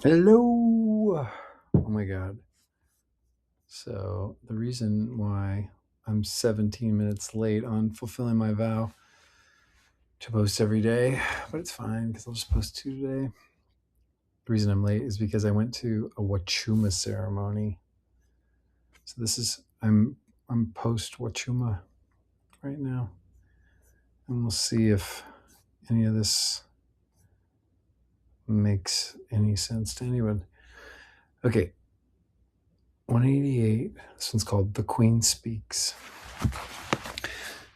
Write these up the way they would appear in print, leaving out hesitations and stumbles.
Hello. Oh my God. So, the reason why I'm 17 minutes late on fulfilling my vow to post every day, but it's fine because I'll just post two today. The reason I'm late is because I went to a Wachuma ceremony. So I'm post Wachuma right now. And we'll see if any of this makes any sense to anyone. Okay. 188. This one's called The Queen Speaks.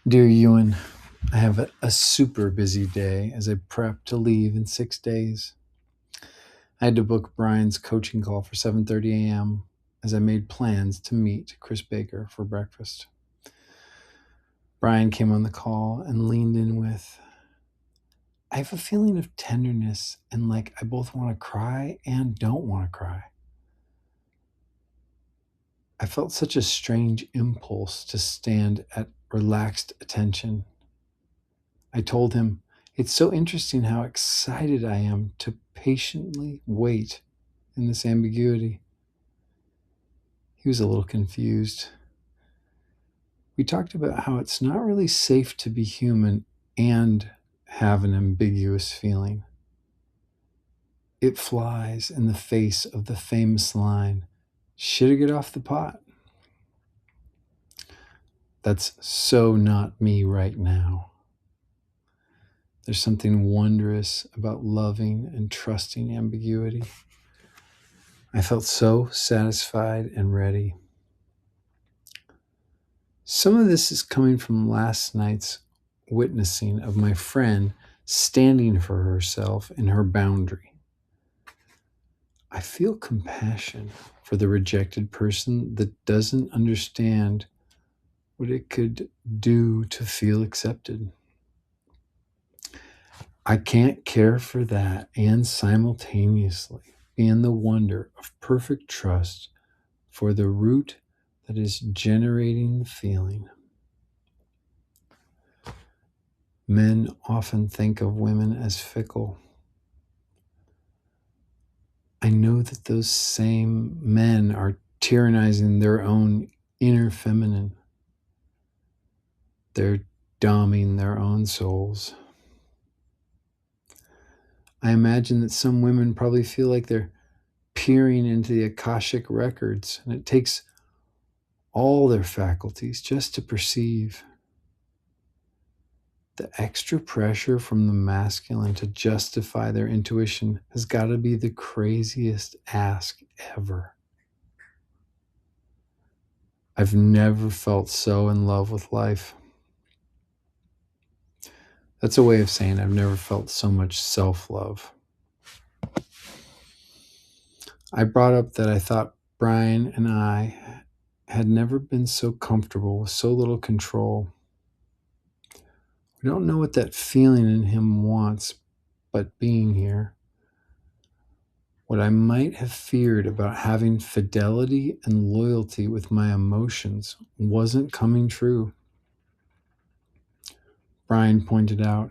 Dear Ewan, I have a super busy day as I prep to leave in 6 days. I had to book Brian's coaching call for 7:30 a.m. as I made plans to meet Chris Baker for breakfast. Brian came on the call and leaned in with, I have a feeling of tenderness and like I both want to cry and don't want to cry. I felt such a strange impulse to stand at relaxed attention. I told him, it's so interesting how excited I am to patiently wait in this ambiguity. He was a little confused. We talked about how it's not really safe to be human and have an ambiguous feeling. It flies in the face of the famous line, shoulda get off the pot. That's so not me right now. There's something wondrous about loving and trusting ambiguity. I felt so satisfied and ready. Some of this is coming from last night's witnessing of my friend standing for herself in her boundary. I feel compassion for the rejected person that doesn't understand what it could do to feel accepted. I can't care for that and simultaneously be in the wonder of perfect trust for the root that is generating the feeling. Men often think of women as fickle. I know that those same men are tyrannizing their own inner feminine. They're doming their own souls. I imagine that some women probably feel like they're peering into the Akashic records, and it takes all their faculties just to perceive. The extra pressure from the masculine to justify their intuition has got to be the craziest ask ever. I've never felt so in love with life. That's a way of saying I've never felt so much self-love. I brought up that I thought Brian and I had never been so comfortable with so little control. We don't know what that feeling in him wants, but being here. What I might have feared about having fidelity and loyalty with my emotions wasn't coming true. Brian pointed out,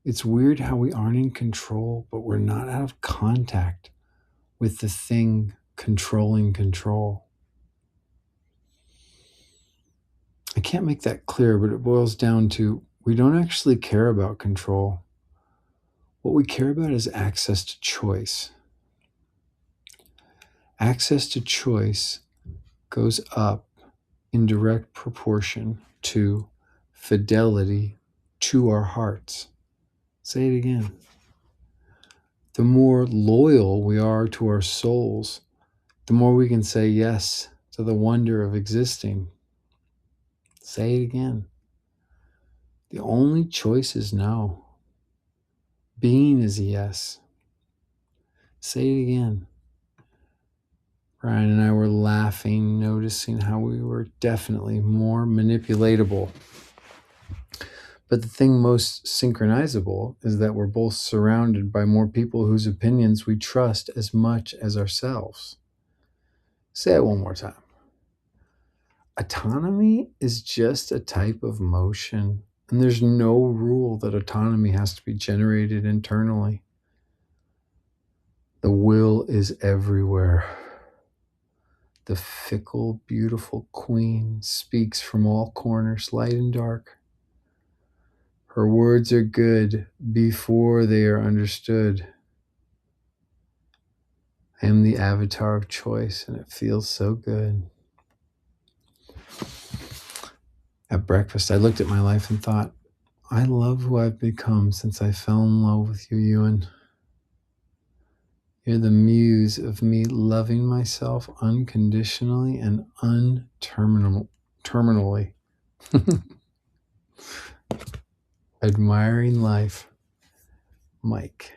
it's weird how we aren't in control, but we're not out of contact with the thing controlling control. I can't make that clear, but it boils down to we don't actually care about control. What we care about is access to choice. Access to choice goes up in direct proportion to fidelity to our hearts. Say it again. The more loyal we are to our souls, the more we can say yes to the wonder of existing. Say it again. The only choice is no. Being is a yes. Say it again. Brian and I were laughing, noticing how we were definitely more manipulatable. But the thing most synchronizable is that we're both surrounded by more people whose opinions we trust as much as ourselves. Say it one more time. Autonomy is just a type of motion, and there's no rule that autonomy has to be generated internally. The will evil is everywhere. The fickle, beautiful queen speaks from all corners, light and dark. Her words are good before they are understood. I am the avatar of choice, and it feels so good. At breakfast, I looked at my life and thought, I love who I've become since I fell in love with you, Ewan. You're the muse of me loving myself unconditionally and terminally. Admiring life, Mike.